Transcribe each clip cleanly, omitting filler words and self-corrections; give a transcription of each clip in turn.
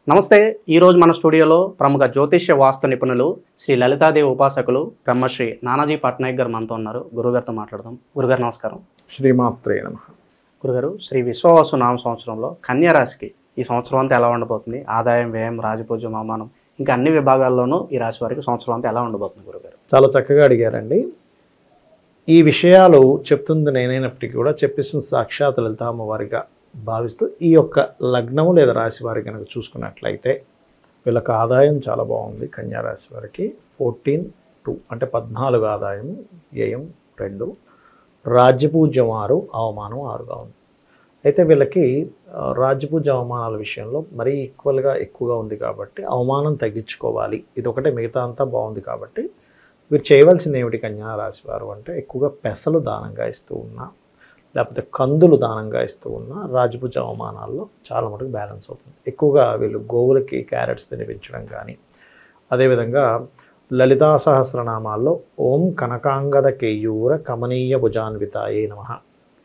నమస్తే. ఈరోజు మన స్టూడియోలో ప్రముఖ జ్యోతిష్య వాస్తు నిపుణులు శ్రీ లలితాదేవి ఉపాసకులు బ్రహ్మశ్రీ నానాజీ పట్నాయక్ గారు మనతో ఉన్నారు. గురుగారితో మాట్లాడదాం. గురుగారు నమస్కారం. శ్రీమాత్రే నమః. గురుగారు, శ్రీ విశ్వవాసు నామ సంవత్సరంలో కన్యా రాశికి ఈ సంవత్సరం అంతా ఎలా ఉండబోతుంది? ఆదాయం, వ్యయం, రాజపూజ్యం, అవమానం, ఇంకా అన్ని విభాగాల్లోనూ ఈ రాశి వారికి సంవత్సరం అంతా ఎలా ఉండబోతుంది గురుగారు? చాలా చక్కగా అడిగారండి. ఈ విషయాలు చెప్తుంది నేనైనప్పటికీ కూడా చెప్పిస్తుంది సాక్షాత్ లలిత అమ్మవారిగా భావిస్తూ ఈ యొక్క లగ్నము లేదా రాశి వారి కనుక చూసుకున్నట్లయితే వీళ్ళకి ఆదాయం చాలా బాగుంది. కన్యా రాశి వారికి 14-2 అంటే 14 ఆదాయం, వ్యయం 2, రాజ్యపూజ్యం 6, అవమానం 6గా ఉంది. అయితే వీళ్ళకి రాజ్యపూజ్య అవమానాల విషయంలో మరీ ఎక్కువగా ఉంది కాబట్టి అవమానం తగ్గించుకోవాలి. ఇది ఒకటే, మిగతా అంతా బాగుంది కాబట్టి వీరు చేయవలసింది ఏమిటి కన్యా రాశి వారు అంటే ఎక్కువగా పెసలు దానంగా ఇస్తూ ఉన్నా, లేకపోతే కందులు దానంగా ఇస్తూ ఉన్న రాజపూజ అవమానాల్లో చాలా మటుకు బ్యాలెన్స్ అవుతుంది. ఎక్కువగా వీళ్ళు గోవులకి క్యారెట్స్ తినిపించడం కానీ, అదేవిధంగా లలితా సహస్రనామాల్లో ఓం కనకాంగద కేయూర కమనీయ భుజాన్వితాయే నమః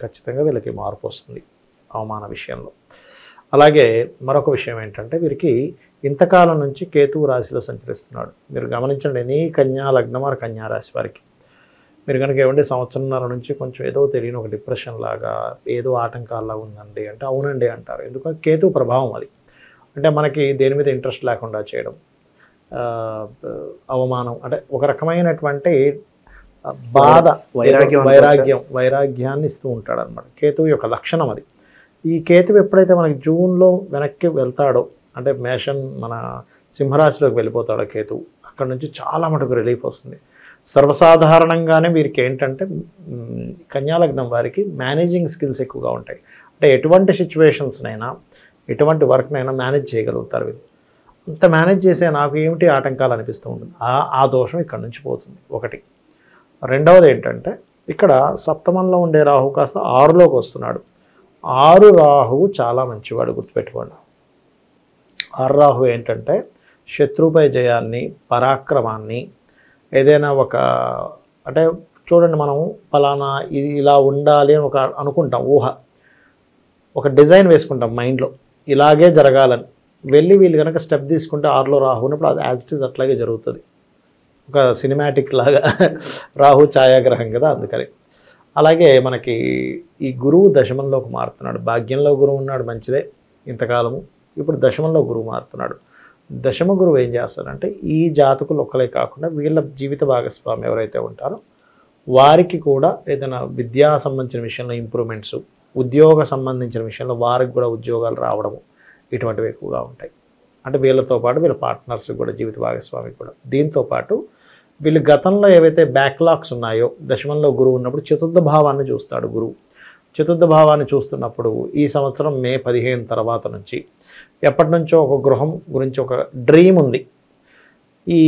ఖచ్చితంగా వీళ్ళకి మార్పు వస్తుంది అవమాన విషయంలో. అలాగే మరొక విషయం ఏంటంటే వీరికి ఇంతకాలం నుంచి కేతువు రాశిలో సంచరిస్తున్నాడు. మీరు గమనించండి, ఎనీ కన్యా లగ్నం ఆర్ కన్యా రాశి వారికి మీరు కనుక ఏమంటే సంవత్సరంన్నర నుంచి కొంచెం ఏదో తెలియని ఒక డిప్రెషన్ లాగా, ఏదో ఆటంకాల్లా ఉందండి అంటే అవునండి అంటారు. ఎందుకంటే కేతు ప్రభావం అది. అంటే మనకి దేని మీద ఇంట్రెస్ట్ లేకుండా చేయడం, అవమానం, అంటే ఒక రకమైనటువంటి బాధ, వైరాగ్యాన్ని ఇస్తూ ఉంటాడు అనమాట. కేతువు యొక్క లక్షణం అది. ఈ కేతువు ఎప్పుడైతే మనకి జూన్లో వెనక్కి వెళ్తాడో, అంటే మన సింహరాశిలోకి వెళ్ళిపోతాడో కేతువు, అక్కడ నుంచి చాలా మటుకు రిలీఫ్ వస్తుంది. సర్వసాధారణంగానే వీరికి ఏంటంటే కన్యాలగ్నం వారికి మేనేజింగ్ స్కిల్స్ ఎక్కువగా ఉంటాయి. అంటే ఎటువంటి సిచ్యువేషన్స్నైనా, ఎటువంటి వర్క్నైనా మేనేజ్ చేయగలుగుతారు వీళ్ళు. అంత మేనేజ్ చేసే నాకు ఏమిటి ఆటంకాలు అనిపిస్తూ ఉంటుంది. ఆ దోషం ఇక్కడ నుంచి పోతుంది ఒకటి. రెండవది ఏంటంటే ఇక్కడ సప్తమంలో ఉండే రాహు కాస్త 6లోకి వస్తున్నాడు. 6 రాహువు చాలా మంచివాడు, గుర్తుపెట్టుకోండి. 6 రాహువు ఏంటంటే శత్రువుపై జయాన్ని, పరాక్రమాన్ని, ఏదైనా ఒక అంటే చూడండి, మనం ఫలానా ఇది ఇలా ఉండాలి అని అనుకుంటాం, ఊహ, ఒక డిజైన్ వేసుకుంటాం మైండ్లో, ఇలాగే జరగాలని. వీళ్ళు కనుక స్టెప్ తీసుకుంటే 6లో రాహు ఉన్నప్పుడు అది యాజ్ ఇట్ ఈజ్ అట్లాగే జరుగుతుంది. ఒక సినిమాటిక్ లాగా రాహు ఛాయాగ్రహం కదా, అందుకని. అలాగే మనకి ఈ గురువు దశమంలోకి మారుతున్నాడు. భాగ్యంలో గురువు ఉన్నాడు, మంచిదే ఇంతకాలము. ఇప్పుడు దశమంలో గురువు మారుతున్నాడు. దశమ గురువు ఏం చేస్తారంటే ఈ జాతకులు ఒక్కలే కాకుండా వీళ్ళ జీవిత భాగస్వామి ఎవరైతే ఉంటారో వారికి కూడా ఏదైనా విద్యా సంబంధించిన విషయంలో ఇంప్రూవ్మెంట్స్, ఉద్యోగ సంబంధించిన విషయంలో వారికి కూడా ఉద్యోగాలు రావడము, ఇటువంటివి ఎక్కువగా ఉంటాయి. అంటే వీళ్ళతో పాటు వీళ్ళ పార్ట్నర్స్ కూడా, జీవిత భాగస్వామి కూడా. దీంతోపాటు వీళ్ళు గతంలో ఏవైతే బ్యాక్లాగ్స్ ఉన్నాయో, దశమంలో గురువు ఉన్నప్పుడు చతుర్థ భావాన్ని చూస్తాడు గురువు. చతుర్థ భావాన్ని చూస్తున్నప్పుడు ఈ సంవత్సరం మే 15 తర్వాత నుంచి ఎప్పటి నుంచో ఒక గృహం గురించి ఒక డ్రీమ్ ఉంది. ఈ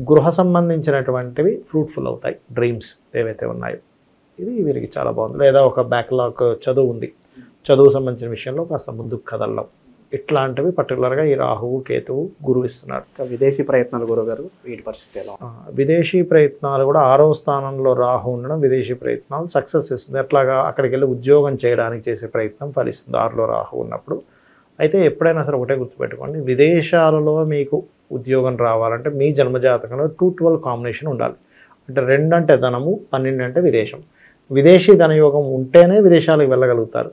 గృహ సంబంధించినటువంటివి ఫ్రూట్ఫుల్ అవుతాయి, డ్రీమ్స్ ఏవైతే ఉన్నాయో. ఇది వీరికి చాలా బాగుంది. లేదా ఒక బ్యాక్లాగ్ చదువు ఉంది, చదువు సంబంధించిన విషయంలో కాస్త ముందుకు కదలడం, ఇట్లాంటివి పర్టికులర్గా ఈ రాహువు కేతువు గురువు ఇస్తున్నాడు. విదేశీ ప్రయత్నాలు గురుగారు, వీటి పరిస్థితి ఎలా? విదేశీ ప్రయత్నాలు కూడా 6వ స్థానంలో రాహు ఉండడం విదేశీ ప్రయత్నాలు సక్సెస్ ఇస్తుంది. ఎట్లాగా అక్కడికి వెళ్ళి ఉద్యోగం చేయడానికి చేసే ప్రయత్నం ఫలిస్తుంది 6లో రాహు ఉన్నప్పుడు. అయితే ఎప్పుడైనా సరే ఒకటే గుర్తుపెట్టుకోండి, విదేశాలలో మీకు ఉద్యోగం రావాలంటే మీ జన్మజాతకంలో 2-12 కాంబినేషన్ ఉండాలి. అంటే 2 అంటే ధనము, 12 అంటే విదేశం. విదేశీ ధనయోగం ఉంటేనే విదేశాలకు వెళ్ళగలుగుతారు.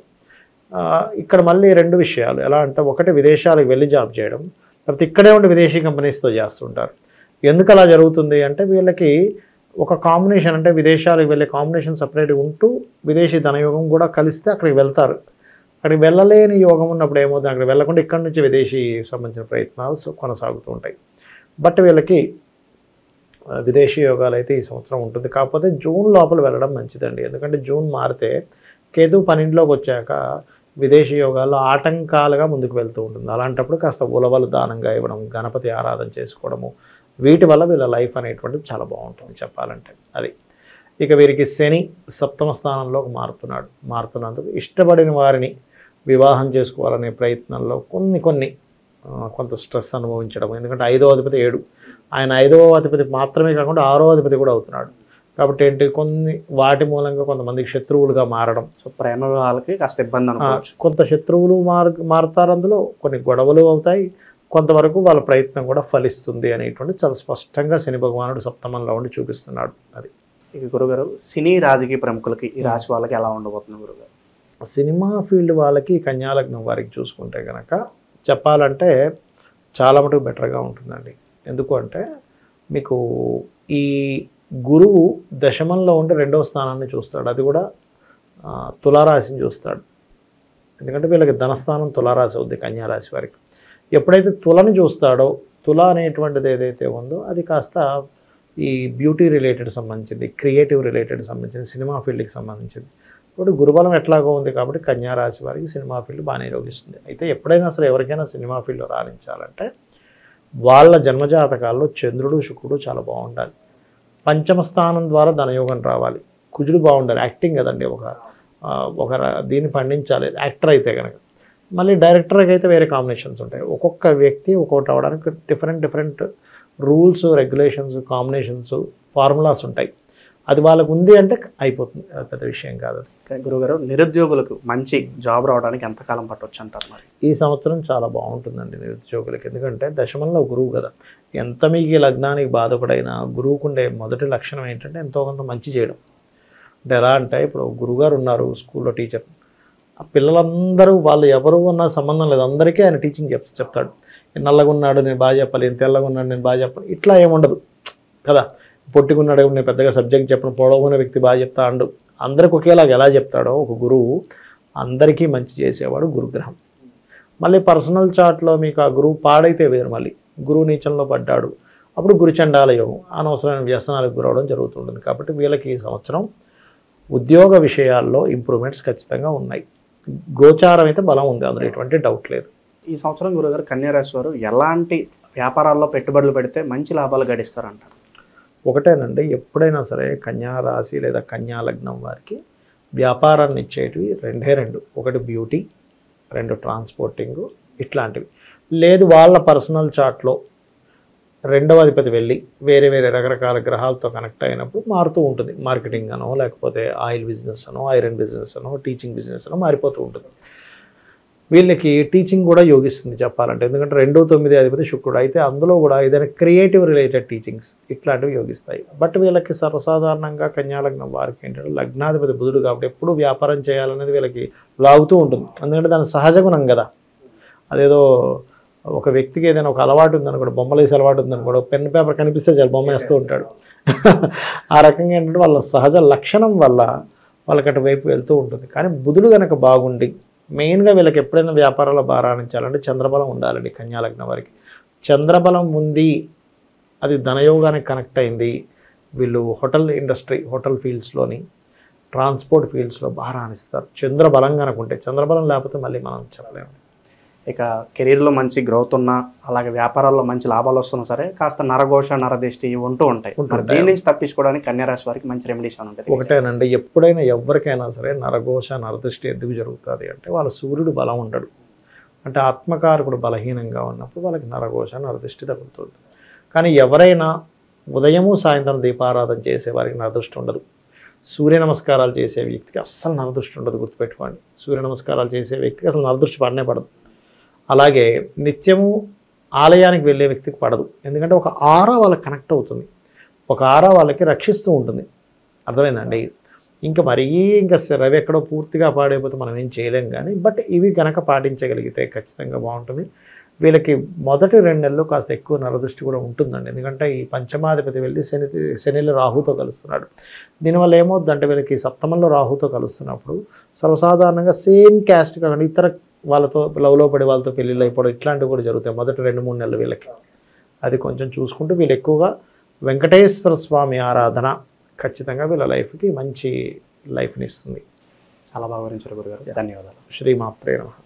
ఇక్కడ మళ్ళీ 2 విషయాలు ఎలా అంటే, ఒకటి విదేశాలకు వెళ్ళి జాబ్ చేయడం, లేకపోతే ఇక్కడే ఉండి విదేశీ కంపెనీస్తో చేస్తుంటారు. ఎందుకు అలా జరుగుతుంది అంటే వీళ్ళకి ఒక కాంబినేషన్, అంటే విదేశాలకు వెళ్ళే కాంబినేషన్ సపరేట్గా ఉంటూ విదేశీ ధనయోగం కూడా కలిస్తే అక్కడికి వెళ్తారు. అక్కడికి వెళ్ళలేని యోగం ఉన్నప్పుడు ఏమవుతుంది, అక్కడికి వెళ్ళకుండా ఇక్కడ నుంచి విదేశీ సంబంధించిన ప్రయత్నాలు కొనసాగుతూ ఉంటాయి. బట్ వీళ్ళకి విదేశీ యోగాలు అయితే ఈ సంవత్సరం ఉంటుంది. కాకపోతే జూన్ లోపల వెళ్ళడం మంచిదండి. ఎందుకంటే జూన్ మారితే కేతు 12లోకి వచ్చాక విదేశీ యోగాల్లో ఆటంకాలుగా ముందుకు వెళ్తూ ఉంటుంది. అలాంటప్పుడు కాస్త ఉలవలు దానంగా ఇవ్వడం, గణపతి ఆరాధన చేసుకోవడము, వీటి వల్ల వీళ్ళ లైఫ్ అనేటువంటిది చాలా బాగుంటుంది చెప్పాలంటే. అది ఇక వీరికి శని 7వ స్థానంలోకి మారుతున్నందుకు ఇష్టపడిన వారిని వివాహం చేసుకోవాలనే ప్రయత్నంలో కొంత స్ట్రెస్ అనుభవించడం. ఎందుకంటే 5వ అధిపతి 7, ఆయన 5వ అధిపతి మాత్రమే కాకుండా 6వ అధిపతి కూడా అవుతున్నాడు. కాబట్టి ఏంటి, వాటి మూలంగా కొంతమందికి శత్రువులుగా మారడం. సో ప్రేమ వివాహాలకి కాస్త ఇబ్బంది అనుకోవచ్చు. కొంత శత్రువులు మారుతారు, అందులో కొన్ని గొడవలు అవుతాయి, కొంతవరకు వాళ్ళ ప్రయత్నం కూడా ఫలిస్తుంది అనేటువంటి చాలా స్పష్టంగా శని భగవానుడు సప్తమంలో ఉండి చూపిస్తున్నాడు. అది ఇక గురుగారు సినీ రాజకీయ ప్రముఖులకి ఈ రాశి వాళ్ళకి ఎలా ఉండబోతుంది గురుగారు? సినిమా ఫీల్డ్ వాళ్ళకి కన్యాలగ్నం వారికి చూసుకుంటే కనుక చెప్పాలంటే చాలా మటుకు బెటర్గా ఉంటుందండి. ఎందుకు అంటే మీకు ఈ గురువు దశమంలో ఉండి 2వ స్థానాన్ని చూస్తాడు, అది కూడా తులారాశిని చూస్తాడు. ఎందుకంటే వీళ్ళకి ధనస్థానం తులారాశి అవుద్ది కన్యారాశి వారికి. ఎప్పుడైతే తులని చూస్తాడో, తుల అనేటువంటిది ఏదైతే ఉందో అది కాస్త ఈ బ్యూటీ రిలేటెడ్ సంబంధించింది, క్రియేటివ్ రిలేటెడ్ సంబంధించింది, సినిమా ఫీల్డ్కి సంబంధించింది. ఇప్పుడు గురుబలం ఎట్లాగో ఉంది కాబట్టి కన్యారాశి వారికి సినిమా ఫీల్డ్ బాగానే యోగిస్తుంది. అయితే ఎప్పుడైనా సరే ఎవరికైనా సినిమా ఫీల్డ్లో రాణించాలంటే వాళ్ళ జన్మజాతకాల్లో చంద్రుడు శుక్రుడు చాలా బాగుండాలి. పంచమ స్థానం ద్వారా ధనయోగం రావాలి. కుజుడు బాగుండాలి. యాక్టింగ్ కదండి, ఒక దీన్ని పండించాలి యాక్టర్ అయితే కనుక. మళ్ళీ డైరెక్టర్కి అయితే వేరే కాంబినేషన్స్ ఉంటాయి. ఒక్కొక్క వ్యక్తి ఒక్కొక్కటి అవ్వడానికి different rules, regulations, combinations, formulas ఉంటాయి. అది వాళ్ళకు ఉంది అంటే అయిపోతుంది, పెద్ద విషయం కాదు. గురుగారు నిరుద్యోగులకు మంచి జాబ్ రావడానికి ఎంతకాలం పట్టవచ్చు అంటారు? మరి ఈ సంవత్సరం చాలా బాగుంటుందండి నిరుద్యోగులకి. ఎందుకంటే దశమంలో గురువు కదా. ఎంత మీకు లగ్నానికి బాధపడైనా గురువుకుండే మొదటి లక్షణం ఏంటంటే ఎంతో కొంత మంచి చేయడం. అంటే ఎలా అంటే ఇప్పుడు గురువుగారు ఉన్నారు స్కూల్లో టీచర్, ఆ పిల్లలందరూ వాళ్ళు ఎవరు అన్న సంబంధం లేదు, అందరికీ ఆయన టీచింగ్ చెప్తాడు. నల్లగా ఉన్నాడు నేను బాగా చెప్పాలి, తెల్లగా ఉన్నాడు నేను బాగా చెప్పాలి, ఇట్లా ఏముండదు కదా. పొట్టుకున్నాడు నేను పెద్దగా సబ్జెక్ట్ చెప్పను, పొడవున్న వ్యక్తి బాగా చెప్తా అండు. అందరికి ఒకేలాగా ఎలా చెప్తాడో ఒక గురువు అందరికీ మంచి చేసేవాడు గురుగ్రహం. మళ్ళీ పర్సనల్ చార్ట్లో మీకు ఆ గురువు పాడైతే వేరు, మళ్ళీ గురువు నీచంలో పడ్డాడు అప్పుడు గురుచండాల యోగం, అనవసరమైన వ్యసనాలకు గురవడం జరుగుతుంటుంది. కాబట్టి వీళ్ళకి ఈ సంవత్సరం ఉద్యోగ విషయాల్లో ఇంప్రూవ్మెంట్స్ ఖచ్చితంగా ఉన్నాయి. గోచారం అయితే బలం ఉంది, అందులో ఎటువంటి డౌట్ లేదు. ఈ సంవత్సరం గురుగారు కన్యారాశి వారు ఎలాంటి వ్యాపారాల్లో పెట్టుబడులు పెడితే మంచి లాభాలు గడిస్తారంటారు? ఒకటేనండి, ఎప్పుడైనా సరే కన్యా రాశి లేదా కన్యా లగ్నం వారికి వ్యాపారాన్ని ఇచ్చేటివి రెండు. ఒకటి బ్యూటీ, 2 ట్రాన్స్పోర్టింగ్, ఇట్లాంటివి. లేదు వాళ్ళ పర్సనల్ చార్ట్లో 2వ అధిపతి వెళ్ళి వేరే రకరకాల గ్రహాలతో కనెక్ట్ అయినప్పుడు మారుతూ ఉంటుంది. మార్కెటింగ్ అనో, లేకపోతే ఆయిల్ బిజినెస్ అనో, ఐరన్ బిజినెస్ అనో, టీచింగ్ బిజినెస్ అనో మారిపోతూ ఉంటుంది. వీళ్ళకి టీచింగ్ కూడా యోగిస్తుంది చెప్పాలంటే, ఎందుకంటే 2వ 9వ అధిపతి శుక్రుడు అయితే అందులో కూడా ఏదైనా క్రియేటివ్ రిలేటెడ్ టీచింగ్స్ ఇట్లాంటివి యోగిస్తాయి. బట్ వీళ్ళకి సర్వసాధారణంగా కన్యాలగ్నం వారికి ఏంటంటే లగ్నాధిపతి బుధుడు కాబట్టి ఎప్పుడు వ్యాపారం చేయాలనేది వీళ్ళకి లాగుతూ ఉంటుంది. ఎందుకంటే దాని సహజ గుణం కదా. అదేదో ఒక వ్యక్తికి ఏదైనా ఒక అలవాటు ఉందనుకోండి, బొమ్మలు వేసే అలవాటు ఉందనుకోండి, పెన్ పేపర్ కనిపిస్తే చాలా బొమ్మ వేస్తూ ఉంటాడు. ఆ రకంగా ఏంటంటే వాళ్ళ సహజ లక్షణం వల్ల వాళ్ళకి అటువైపు వెళ్తూ ఉంటుంది. కానీ బుధుడు కనుక బాగుండి మెయిన్గా వీళ్ళకి ఎప్పుడైనా వ్యాపారాల్లో బారాణించాలంటే చంద్రబలం ఉండాలండి కన్యాలగ్నం వారికి. చంద్రబలం ఉంది, అది ధనయోగానికి కనెక్ట్ అయింది. వీళ్ళు హోటల్ ఇండస్ట్రీ, హోటల్ ఫీల్డ్స్లోని, ట్రాన్స్పోర్ట్ ఫీల్డ్స్లో బారాణిస్తారు చంద్రబలం కనుకుంటే. చంద్రబలం లేకపోతే మళ్ళీ మనం చెప్పలేము. ఇక కెరీర్లో మంచి గ్రోత్ ఉన్నా, అలాగే వ్యాపారాల్లో మంచి లాభాలు వస్తున్నా సరే కాస్త నరఘోష, నరదిష్టి ఇవి ఉంటూ ఉంటాయి. దీని నుంచి తప్పించుకోవడానికి కన్యారాశి వారికి మంచి రెమెడీస్ అని ఉంటాయి. ఒకటేనండి, ఎప్పుడైనా ఎవరికైనా సరే నరఘోష, నరదృష్టి ఎందుకు జరుగుతుంది అంటే వాళ్ళ సూర్యుడు బలం ఉండడు. అంటే ఆత్మకారకుడు బలహీనంగా ఉన్నప్పుడు వాళ్ళకి నరఘోష, నరదృష్టి తగులుతుంది. కానీ ఎవరైనా ఉదయము సాయంత్రం దీపారాధన చేసే వారికి నరదృష్టి ఉండదు. సూర్య నమస్కారాలు చేసే వ్యక్తికి అస్సలు నరదృష్టి ఉండదు, గుర్తుపెట్టుకోండి. సూర్య నమస్కారాలు చేసే వ్యక్తికి అసలు నరదృష్టి పడనే పడదు. అలాగే నిత్యము ఆలయానికి వెళ్ళే వ్యక్తికి పడదు. ఎందుకంటే ఒక ఆరా వాళ్ళకి కనెక్ట్ అవుతుంది, ఒక ఆరా వాళ్ళకి రక్షిస్తూ ఉంటుంది. అర్థమైందండి? ఇంకా రవి ఎక్కడో పూర్తిగా పాడైపోతే మనం ఏం చేయలేం. కానీ బట్ ఇవి కనుక పాటించగలిగితే ఖచ్చితంగా బాగుంటుంది. వీళ్ళకి మొదటి 2 నెలలు కాస్త ఎక్కువ నరదృష్టి కూడా ఉంటుందండి. ఎందుకంటే ఈ పంచమాధిపతి వెళ్ళి శనిలో రాహుతో కలుస్తున్నాడు. దీనివల్ల ఏమవుతుందంటే వీళ్ళకి సప్తమంలో రాహుతో కలుస్తున్నప్పుడు సర్వసాధారణంగా సేమ్ క్యాస్ట్ కాకుండా ఇతర వాళ్ళతో లవ్లో పడి వాళ్ళతో పెళ్ళిళ్ళు అయిపోవడం ఇట్లాంటివి కూడా జరుగుతాయి మొదటి 2-3 నెలలు వీళ్ళకి. అది కొంచెం చూసుకుంటూ వీళ్ళు ఎక్కువగా వెంకటేశ్వర స్వామి ఆరాధన ఖచ్చితంగా వీళ్ళ లైఫ్కి మంచి లైఫ్ని ఇస్తుంది. చాలా బాగా వివరించారు గురుగారు, ధన్యవాదాలు. శ్రీమాత్రే నమః.